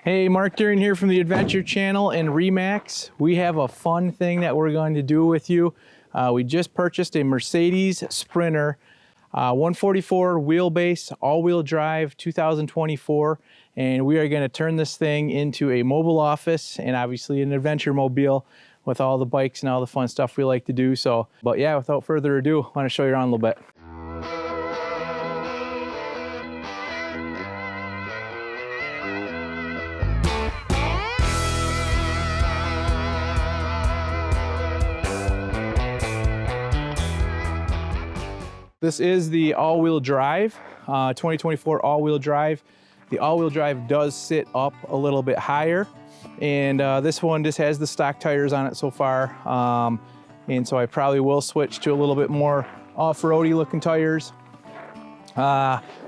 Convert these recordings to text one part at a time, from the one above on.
Hey, Mark Deering here from the Adventure Channel and Remax. We have a fun thing that we're going to do with you. We just purchased a Mercedes Sprinter 144 wheelbase, all-wheel drive, 2024, and we are going to turn this thing into a mobile office and obviously an adventure mobile with all the bikes and all the fun stuff we like to do. But yeah, without further ado, I want to show you around a little bit. This is the all-wheel drive, 2024 all-wheel drive. The all-wheel drive does sit up a little bit higher, and this one just has the stock tires on it so far. And so I probably will switch to a little bit more off-roady looking tires.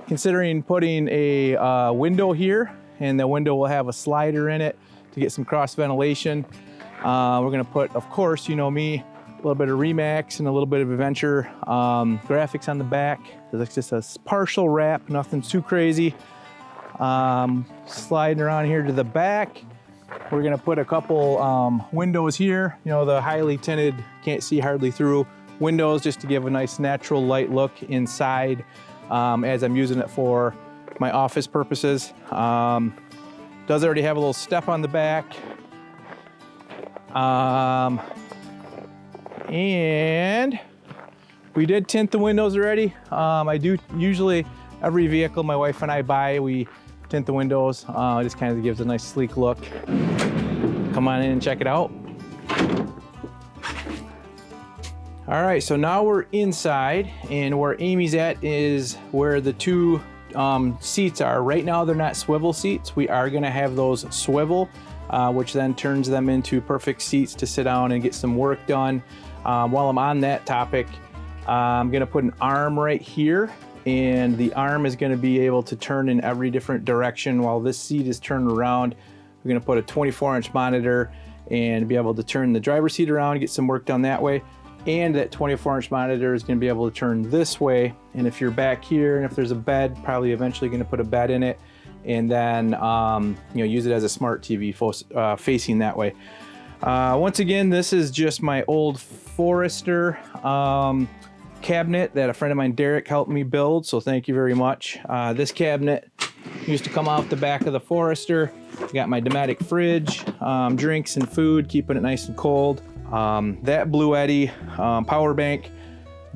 Considering putting a window here, and the window will have a slider in it to get some cross ventilation. We're gonna put, of course, you know me, a little bit of Remax and a little bit of adventure graphics on the back. It's just a partial wrap, nothing too crazy. Sliding around here to the back, we're gonna put a couple windows here. You know, the highly tinted, can't see hardly through windows, just to give a nice natural light look inside as I'm using it for my office purposes. Does already have a little step on the back. And we did tint the windows already. I do usually, every vehicle my wife and I buy, we tint the windows. It just kind of gives a nice sleek look. Come on in and check it out. All right, so now we're inside, and where Amy's at is where the two seats are. Right now they're not swivel seats. We are gonna have those swivel, which then turns them into perfect seats to sit down and get some work done. While I'm on that topic, I'm gonna put an arm right here, and the arm is gonna be able to turn in every different direction while this seat is turned around. We're gonna put a 24-inch monitor and be able to turn the driver's seat around, get some work done that way. And that 24-inch monitor is gonna be able to turn this way. And if you're back here, and if there's a bed, probably eventually gonna put a bed in it, and then you know, use it as a smart TV facing that way. Once again, this is just my old Forester cabinet that a friend of mine, Derek, helped me build, so thank you very much. This cabinet used to come off the back of the Forester. Got my Dometic fridge, drinks and food, keeping it nice and cold. That Bluetti power bank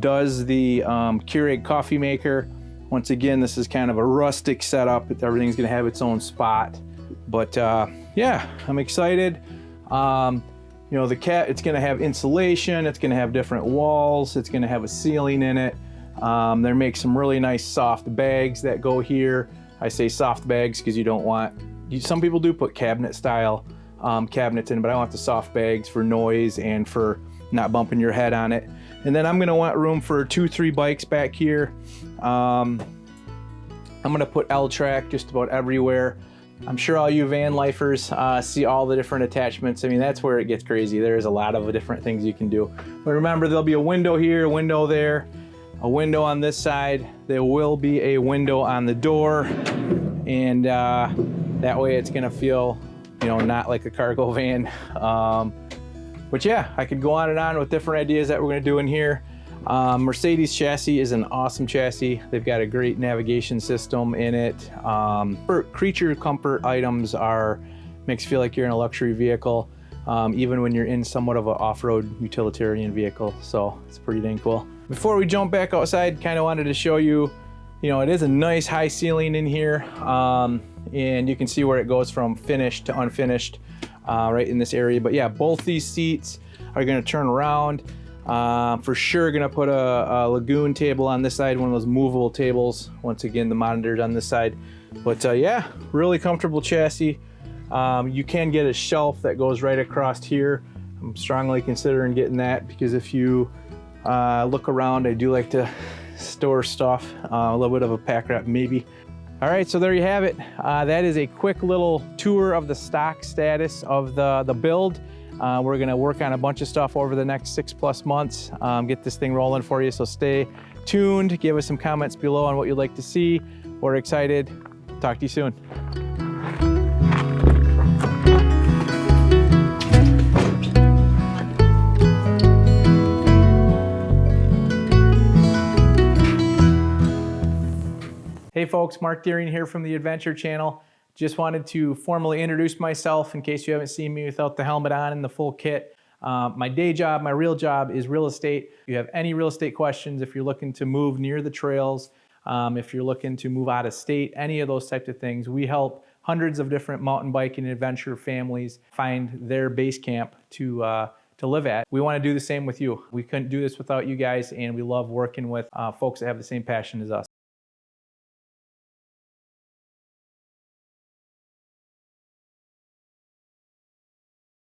does the Keurig coffee maker. Once again, this is kind of a rustic setup. Everything's gonna have its own spot. But yeah, I'm excited. You know, it's gonna have insulation, it's gonna have different walls, it's gonna have a ceiling in it. They make some really nice soft bags that go here. I say soft bags because you don't want, some people do put cabinet style cabinets in, but I want the soft bags for noise and for not bumping your head on it. And then I'm gonna want room for 2-3 bikes back here. I'm gonna put L-Track just about everywhere. I'm sure all you van lifers see all the different attachments. I mean, that's where it gets crazy. There's a lot of different things you can do. But remember, there'll be a window here, a window there, a window on this side. There will be a window on the door. And that way it's gonna feel, you know, not like a cargo van. But yeah, I could go on and on with different ideas that we're gonna do in here. Mercedes chassis is an awesome chassis. They've got a great navigation system in it. For creature comfort items makes you feel like you're in a luxury vehicle, even when you're in somewhat of an off-road utilitarian vehicle. So it's pretty dang cool. Before we jump back outside, kind of wanted to show you, you know, it is a nice high ceiling in here. And you can see where it goes from finished to unfinished right in this area. But yeah, both these seats are gonna turn around. For sure gonna put a Lagoon table on this side, one of those movable tables. Once again, the monitor's on this side. But yeah, really comfortable chassis. You can get a shelf that goes right across here. I'm strongly considering getting that because if you look around, I do like to store stuff. A little bit of a pack rat maybe. All right, so there you have it. That is a quick little tour of the stock status of the build. We're gonna work on a bunch of stuff over the next 6+ months, get this thing rolling for you, so stay tuned. Give us some comments below on what you'd like to see. We're excited. Talk to you soon. Hey folks, Mark Deering here from the Adventure Channel. Just wanted to formally introduce myself in case you haven't seen me without the helmet on and the full kit. My day job, my real job is real estate. If you have any real estate questions, if you're looking to move near the trails, if you're looking to move out of state, any of those types of things, we help hundreds of different mountain biking and adventure families find their base camp to live at. We want to do the same with you. We couldn't do this without you guys, and we love working with folks that have the same passion as us.